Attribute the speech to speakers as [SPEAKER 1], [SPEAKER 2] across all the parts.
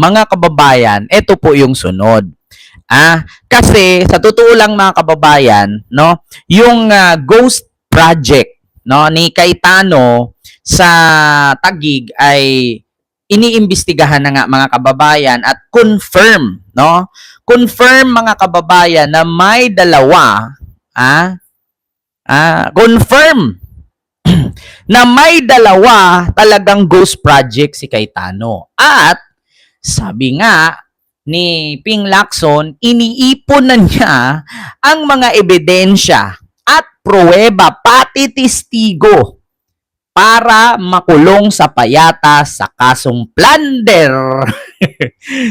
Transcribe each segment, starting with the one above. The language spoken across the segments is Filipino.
[SPEAKER 1] mga kababayan, ito po yung sunod. Kasi sa totoo lang mga kababayan, no, yung ghost project no ni Cayetano sa Taguig ay iniimbestigahan na nga mga kababayan at confirm, no? Confirm mga kababayan na may dalawa, confirm na may dalawa talagang ghost project si Cayetano. At sabi nga ni Ping Lacson, iniipon na niya ang mga ebidensya at pruweba, pati testigo para makulong sa payata sa kasong plunder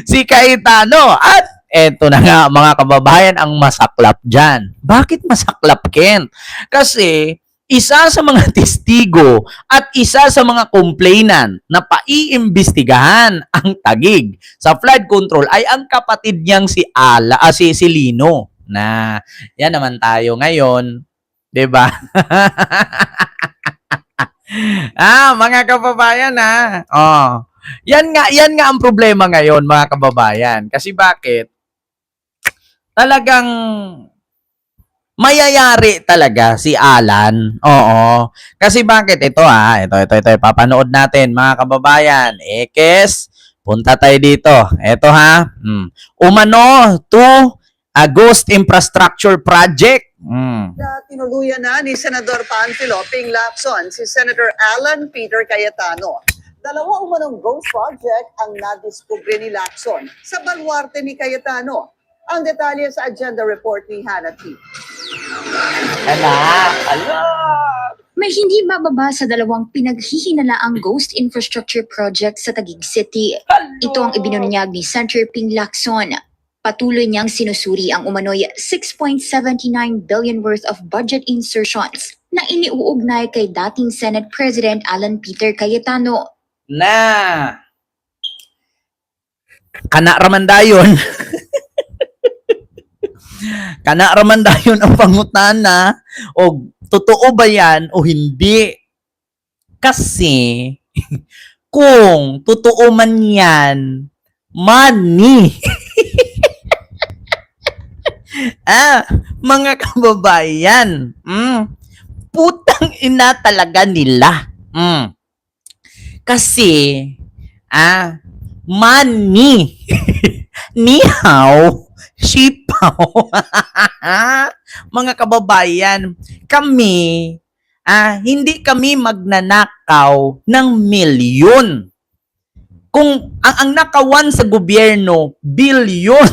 [SPEAKER 1] si Cayetano. At eto na nga mga kababayan ang masaklap dyan. Bakit masaklap, Ken? Kasi isa sa mga testigo at isa sa mga complainant na paiimbestigahan ang Taguig sa flood control ay ang kapatid niyang si si Lino. Na yan naman tayo ngayon, 'di ba? Mga kababayan yan nga ang problema ngayon mga kababayan. Kasi bakit? Talagang mayayari talaga si Alan. Oo. Kasi bakit? Ito ito. Papanood natin mga kababayan. Ekes, punta tayo dito. Ito Umano to a ghost infrastructure project.
[SPEAKER 2] Na tinuluyan na ni Senador Panfilo Ping Lacson si Senator Alan Peter Cayetano. Dalawa umanong ghost project ang nadiskubre ni Lacson sa baluarte ni Cayetano. Ang detalye sa agenda report ni Hannah T.
[SPEAKER 3] May hindi mababa sa dalawang pinaghihinalaang ghost infrastructure project sa Taguig City. Ito ang ibinunyag ni Senator Ping Lacson. Patuloy niyang sinusuri ang umano'y 6.79 billion worth of budget insertions na iniuugnay kay dating Senate President Alan Peter Cayetano.
[SPEAKER 1] Kana ramandayon. Kana ramandayon ang pangutana o totoo ba yan o hindi? Kasi kung totoo man yan, money. Mga kababayan, putang ina talaga nila. Kasi, money. Nihaw, sipaw. Mga kababayan, kami, hindi kami magnanakaw ng milyon. Kung ang nakawan sa gobyerno, bilyon.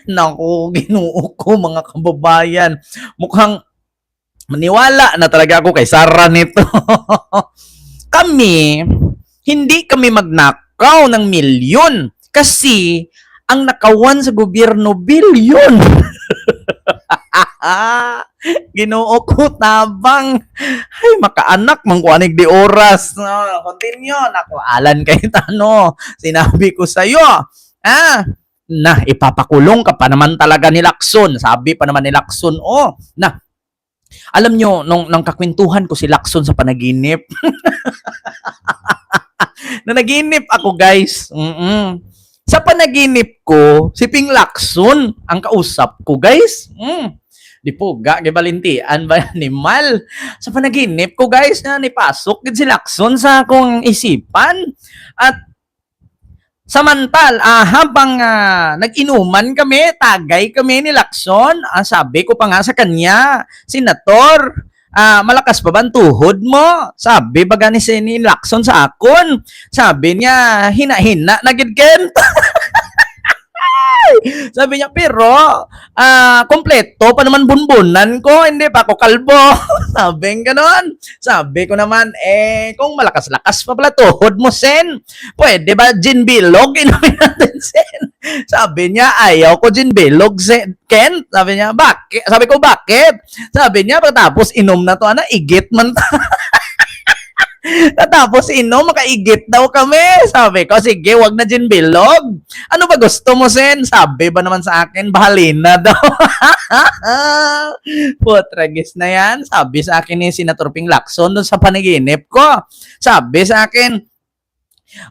[SPEAKER 1] Naku, Ginoo ko mga kababayan. Mukhang maniwala na talaga ako kay Sara nito. Hindi kami magnakaw ng milyon kasi ang nakawan sa gobyerno, bilyon. Ginoo ko tabang. Ay, makaanak, mangkuanig di oras. Continue. Naku, Alan Cayetano. Sinabi ko sa'yo. Ipapakulong ka pa naman talaga ni Lacson. Sabi pa naman ni Lacson, alam nyo, nung kakwentuhan ko si Lacson sa panaginip. Nanaginip ako, guys. Sa panaginip ko, si Ping Lacson ang kausap ko, guys. Di po, gibalintian ba ni Mal? Sa panaginip ko, guys, na nipasok din si Lacson sa akong isipan. At samantal, habang nag-inuman kami, tagay kami ni Lacson, sabi ko pa nga sa kanya, Senator, malakas pa ba ang tuhod mo? Sabi baga ni Lacson sa akon. Sabi niya, hina-hina na gid ken. Sabi niya, pero kompleto pa naman bunbunan ko, hindi pa ako kalbo. Sabi ganon. Sabi ko naman, kung malakas-lakas pa pala tuhod mo, Sen, pwede ba gin bilog? Inumin natin, Sen. Sabi niya, ayaw ko gin bilog, Ken. Sabi niya, bakit? Sabi ko, bakit? Sabi niya, pagkatapos inom na to, igit man ta. Tapos makaigit daw kami. Sabi ko, sige, wag na gin bilog. Ano ba gusto mo, Sen? Sabi ba naman sa akin, bahalina daw. Putragis na yan. Sabi sa akin ni Senator Ping Lacson doon sa panaginip ko. Sabi sa akin,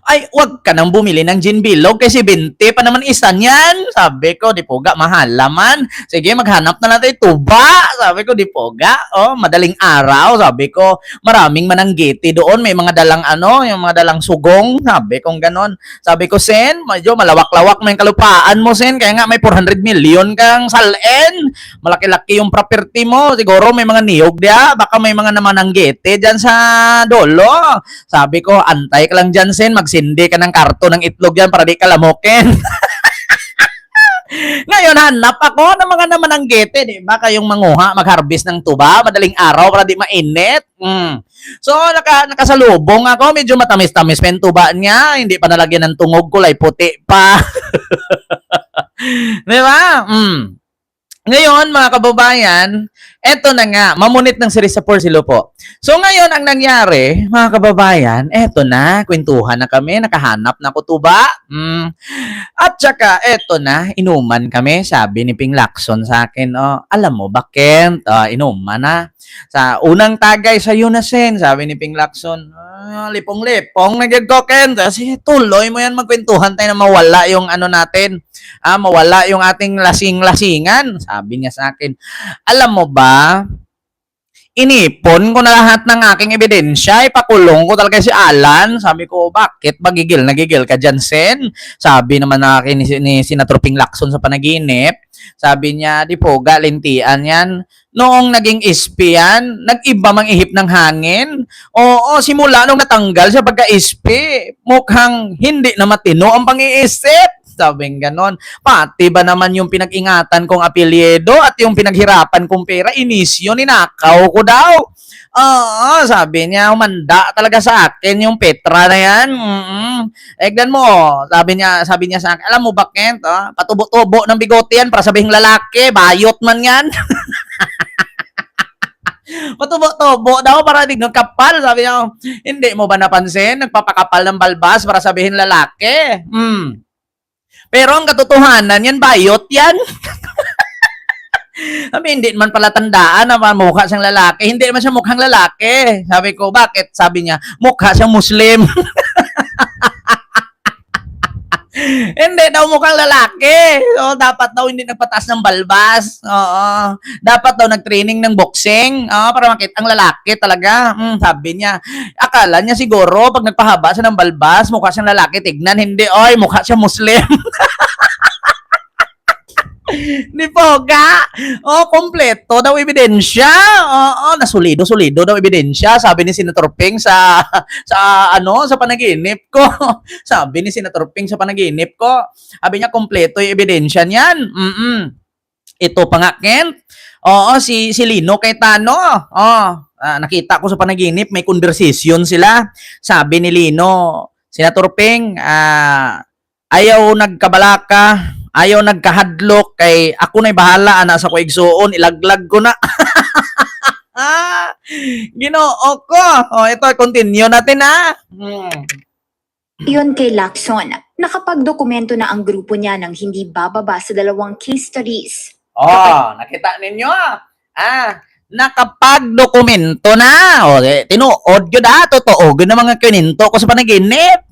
[SPEAKER 1] Ay, wag ka nang bumili ng gin bilog kasi 20 pa naman isa niyan. Sabi ko, di poga, mahal naman. Sige, maghanap na natin tuba. Sabi ko, di poga. Oh, madaling araw. Sabi ko, maraming mananggiti doon. May mga dalang yung mga dalang sugong. Sabi ko, ganon. Sabi ko, Sen, medyo malawak-lawak mo yung kalupaan mo, Sen. Kaya nga may 400 million kang salin. Malaki-laki yung property mo. Siguro may mga niyog dia. Baka may mga namananggiti dyan sa dolo. Sabi ko, antay ka lang dyan, Sen. Magsindi ka ng karton ng itlog yan para di ka lamukin. Ngayon, hanap ako ng mga namananggiti, di ba? Kayong manguha, mag-harvest ng tuba, madaling araw para di mainit. So, nakasalubong ako, medyo matamis-tamis pa yung tuba niya, hindi pa nalagyan ng tungog, kulay puti pa. Di ba? Ngayon, mga kababayan, eto na nga, mamunit ng series sa Porcilo po. So ngayon, ang nangyari, mga kababayan, eto na, kwentuhan na kami, nakahanap na kutuba. At saka, eto na, inuman kami, sabi ni Ping Lacson sa akin, alam mo ba, Kent, inuman na. Sa unang tagay sa Unasen, sabi ni Ping Lacson, lipong-lipong, nag-go, Kent. Sige, tuloy mo yan, magkwentuhan tayo na mawala yung natin. Mawala yung ating lasing-lasingan. Sabi niya sa akin, alam mo ba, inipon ko na lahat ng aking ebidensya, ipakulong ko talaga si Alan. Sabi ko, bakit? Nagigil ka dyan, Sen? Sabi naman na akin ni Senator Ping Lacson sa panaginip. Sabi niya, di po, galintian yan. Noong naging SP yan, nag-iba mang ihip ng hangin. Oo, simula nung natanggal siya pagka-SP, mukhang hindi na matino ang pang-iisip. Sabing ganon. Pati ba naman yung pinag-ingatan kong apelyido at yung pinaghirapan kong pera, inisyo, ninakaw ko daw. Oo, sabi niya, umanda talaga sa akin yung Petra na yan. Egdan mo, sabi niya sa akin, alam mo ba, Kent, patubo-tubo ng bigote yan para sabihin lalaki, bayot man yan. Patubo-tubo daw para dignog kapal. Sabi niya, hindi mo ba napansin? Nagpapakapal ng balbas para sabihin lalaki. Pero ang katotohanan yan, bayot yan. Sabi, hindi man pala tandaan na mukha siyang lalaki. Hindi naman siya mukhang lalaki. Sabi ko, bakit? Sabi niya, mukha siyang Muslim. Hindi daw mukhang lalaki. So, dapat daw hindi nagpatas ng balbas. Oo. Dapat daw nag-training ng boxing. Para makita ang lalaki talaga. Sabi niya. Akala niya siguro, pag nagpahaba siya ng balbas, mukha siyang lalaki. Tignan, hindi. Oy, mukha siya Muslim. Di poga. Kompleto daw ebidensya. Nasulido daw ebidensya. Sabi ni Senator Ping sa panaginip ko. Sabi ni Senator Ping sa panaginip ko. Sabi niya kompleto yung ebidensya niyan. Ito pa nga, Kent. Si Lino Cayetano. Nakita ko sa panaginip, may conversation sila. Sabi ni Lino, Senator Ping, ayaw nagkabalaka, ayaw nagkahadlok, kay ako na'y bahala, sa ko igsuon, ilaglag ko na. Ginoo ko. Ito, continue natin,
[SPEAKER 3] Iyon kay Lacson, nakapagdokumento na ang grupo niya ng hindi bababa sa 2 case studies.
[SPEAKER 1] Nakita ninyo, nakapagdokumento na. Tinuod yun, totoo yun na mga kininto ko sa panaginip.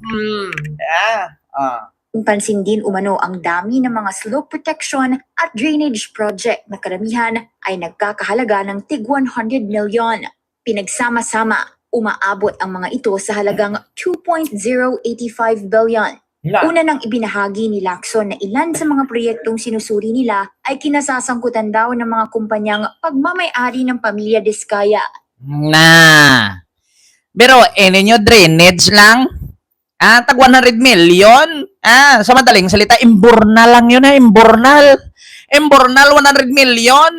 [SPEAKER 3] Pansin din umano ang dami ng mga slope protection at drainage project na karamihan ay nagkakahalaga ng tig 100 million. Pinagsama-sama, umaabot ang mga ito sa halagang 2.085 billion. Una nang ibinahagi ni Lacson na ilan sa mga proyektong sinusuri nila ay kinasasangkutan daw ng mga kumpanyang pagmamay-ari ng pamilya Diskaya.
[SPEAKER 1] Pero ninyo drainage lang? Tag 100 million? Sa madaling salita, imbornal lang yun, imbornal. Imbornal, 100 million.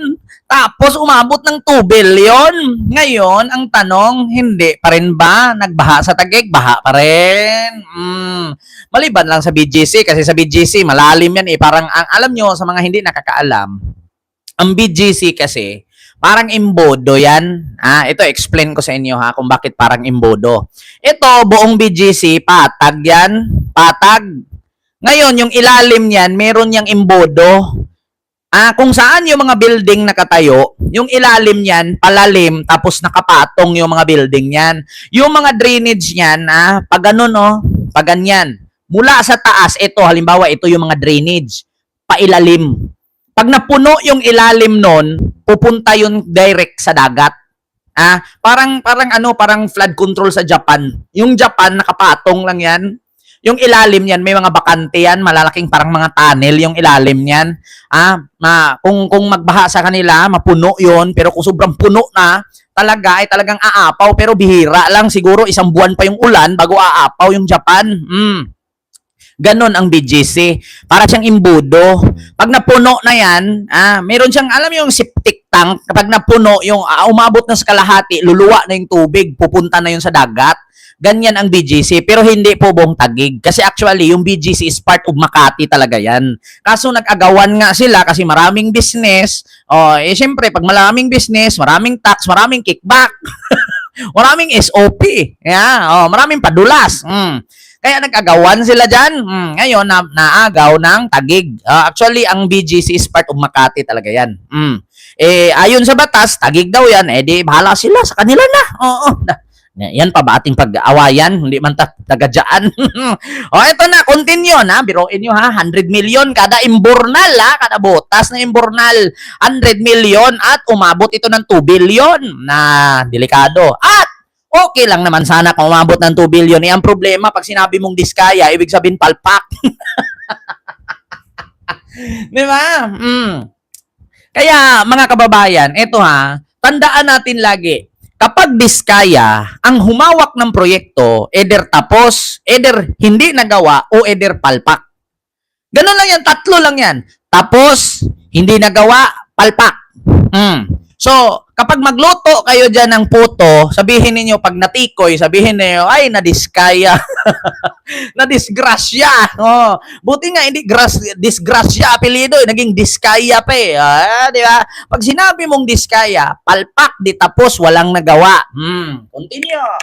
[SPEAKER 1] Tapos umabot ng 2 billion. Ngayon, ang tanong, hindi pa rin ba nagbaha sa Taguig? Baha pa rin. Maliban lang sa BGC, kasi sa BGC, malalim yan Parang, alam nyo, sa mga hindi nakakaalam, ang BGC kasi, parang imbodo yan. Ito, explain ko sa inyo kung bakit parang imbodo. Ito, buong BGC, patag yan. Patag. Ngayon, yung ilalim yan, meron yang imbodo. Kung saan yung mga building nakatayo, yung ilalim yan, palalim, tapos nakapatong yung mga building yan. Yung mga drainage yan, pag ganun, paganyan. Mula sa taas, ito, halimbawa, ito yung mga drainage, pailalim. Pag napuno yung ilalim nun, pupunta yun direct sa dagat. Parang flood control sa Japan. Yung Japan, nakapatong lang yan. Yung ilalim yan, may mga bakante yan, malalaking parang mga tunnel yung ilalim yan. Kung magbaha sa kanila, mapuno yun, pero kung sobrang puno na, talagang aapaw, pero bihira lang. Siguro isang buwan pa yung ulan bago aapaw yung Japan. Ganon ang BGC. Para siyang imbudo. Pag napuno na yan, meron siyang, alam mo yung septic tank, kapag napuno, yung umabot na sa kalahati, luluwa na yung tubig, pupunta na yun sa dagat. Ganyan ang BGC, pero hindi po buong Taguig. Kasi actually, yung BGC is part of Makati talaga yan. Kaso nag-agawan nga sila kasi maraming business. Siyempre, pag maraming business, maraming tax, maraming kickback, maraming SOP. Maraming padulas. Kaya nag-agawan sila dyan. Ngayon, naagaw ng Taguig. Actually, ang BGC is part of Makati talaga yan. Ayon sa batas, Taguig daw yan. Di bahala sila sa kanila na. Yan pa ba ating pag-awayan? Hindi man taga-dyan. Ito na, continue na. Biroin nyo 100 million kada imbornal kada botas na imbornal. 100 million at umabot ito ng 2 billion na delikado. At okay lang naman sana kung umabot ng 2 billion. Ang problema, pag sinabi mong diskaya, ibig sabihin palpak. Di ba? Kaya, mga kababayan, ito tandaan natin lagi, kapag diskaya, ang humawak ng proyekto, either tapos, either hindi nagawa, o either palpak. Ganun lang yan, tatlo lang yan. Tapos, hindi nagawa, palpak. So, kapag magluto kayo dyan ng puto, sabihin niyo pag natikoy, sabihin niyo ay, nadiskaya. Nadisgrasya. Buti nga, hindi disgrasya apelido, naging diskaya pa di ba? Pag sinabi mong diskaya, palpak, di tapos, walang nagawa. Continue.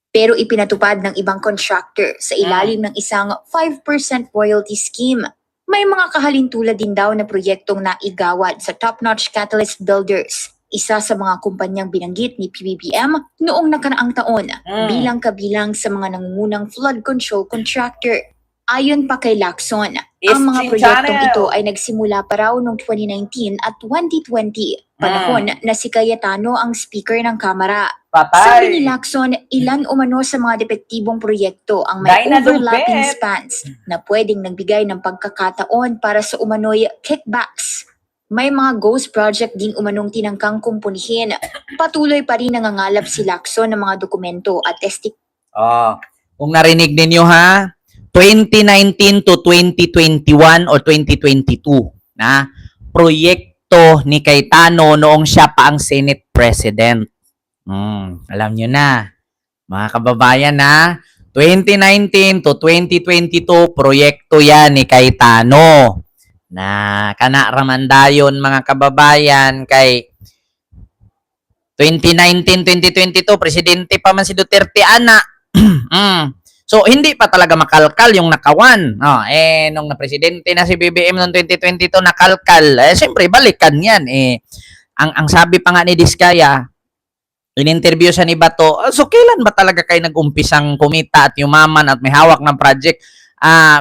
[SPEAKER 3] Pero ipinatupad ng ibang contractor sa ilalim ng isang 5% royalty scheme. May mga kahalintulad din daw na proyektong naigawad sa Top-Notch Catalyst Builders, isa sa mga kumpanyang binanggit ni PBBM noong nakaraang taon bilang kabilang sa mga nangungunang flood control contractor. Ayon pa kay Lacson, ang mga proyektong ito ay nagsimula pa raw noong 2019 at 2020, panahon na si Cayetano ang speaker ng Kamara. Sabi ni Lacson, ilan umano sa mga depektibong proyekto ang may overlapping spans na pwedeng nagbigay ng pagkakataon para sa umano'y kickbacks. May mga ghost project din umanong tinangkang kumpunihin. Patuloy pa rin nangangalap si Lacson ng mga dokumento at
[SPEAKER 1] kung narinig ninyo 2019 to 2021 or 2022 na proyekto ni Cayetano noong siya pa ang Senate President. Alam nyo na, mga kababayan 2019 to 2022, proyekto yan ni Cayetano. Na kana ramandayon mga kababayan kay 2019-2022, presidente pa man si Duterte, So, hindi pa talaga makalkal yung nakawan. Nung na-presidente na si BBM noong 2022, nakalkal. Siyempre, balikan yan. Ang sabi pa nga ni Diskaya, in-interview siya ni Bato, so kailan ba talaga kayo nag-umpisang kumita at yumaman at may hawak ng project?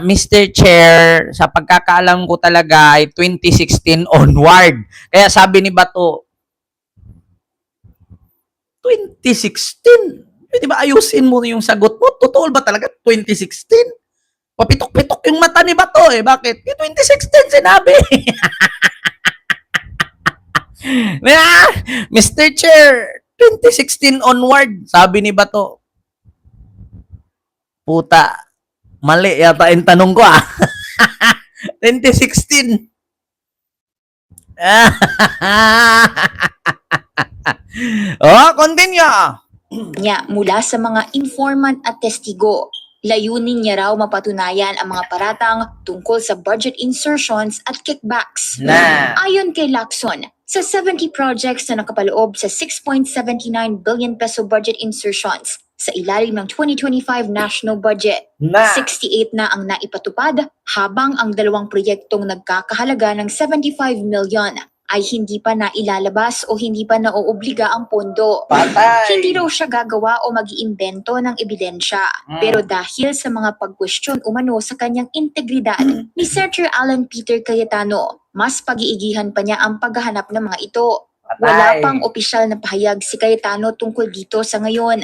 [SPEAKER 1] Mr. Chair, sa pagkakaalam ko talaga ay 2016 onward. Kaya sabi ni Bato, 2016? Di ba ayusin mo yung sagot mo? Totoo ba talaga 2016? Papitok-pitok yung mata ni Bato Bakit? 2016 sinabi. Mr. Chair, 2016 onward, sabi ni Bato. Puta, mali yata yung tanong ko 2016. Continue.
[SPEAKER 3] niya mula sa mga informant at testigo. Layunin niya raw mapatunayan ang mga paratang tungkol sa budget insertions at kickbacks. Ayon kay Lacson, sa 70 projects na nakapaloob sa 6.79 billion peso budget insertions sa ilalim ng 2025 national budget, 68 na ang naipatupad habang ang dalawang proyektong nagkakahalaga ng 75 million ay hindi pa nailalabas o hindi pa naoobliga ang pondo.
[SPEAKER 1] Patay.
[SPEAKER 3] Hindi raw siya gagawa o mag-iimbento ng ebidensya. Pero dahil sa mga pagkwestiyon umano sa kanyang integridad ni Senator Alan Peter Cayetano, mas pag-iigihan pa niya ang paghahanap ng mga ito. Wala pang opisyal na pahayag si Cayetano tungkol dito sa ngayon.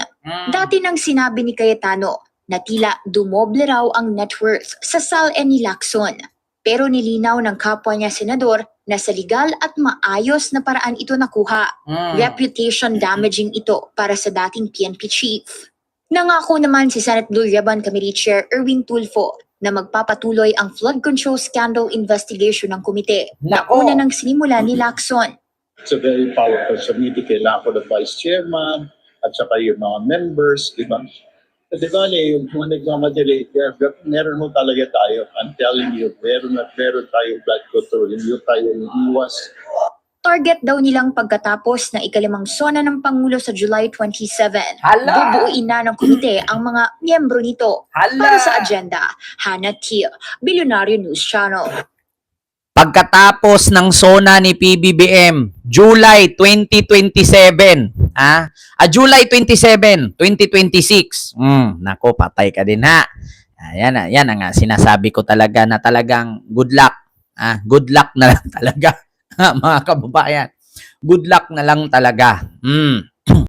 [SPEAKER 3] Dati nang sinabi ni Cayetano na tila dumoble raw ang net worth sa SALN ni Lacson. Pero nilinaw ng kapwa niya senador na sa legal at maayos na paraan ito nakuha. Reputation damaging ito para sa dating PNP chief. Nangako naman si Senate Blue Ribbon Committee Chair Erwin Tulfo na magpapatuloy ang flood control scandal investigation ng komite na
[SPEAKER 1] Nako.
[SPEAKER 3] una nang sinimula ni Lacson.
[SPEAKER 4] It's a very powerful committee. Kailangan ko ng vice chairman at saka yung mga members, di ba? Di ba, yung mga nagmamadali, meron mo talaga tayo. I'm telling you, meron tayo blood control. Hindi tayo iwas.
[SPEAKER 3] Target daw nilang pagkatapos na ikalimang sona ng Pangulo sa July 27.
[SPEAKER 1] Hala!
[SPEAKER 3] Bubuuin na ng komite ang mga miyembro nito.
[SPEAKER 1] Hala!
[SPEAKER 3] Para sa agenda, Hannah Tia, Billionaire News Channel.
[SPEAKER 1] Pagkatapos ng SONA ni PBBM, July 2027, July 27, 2026. Nako, patay ka din ha. Yan ang sinasabi ko talaga na talagang good luck. Good luck na lang talaga, mga kababayan. Good luck na lang talaga.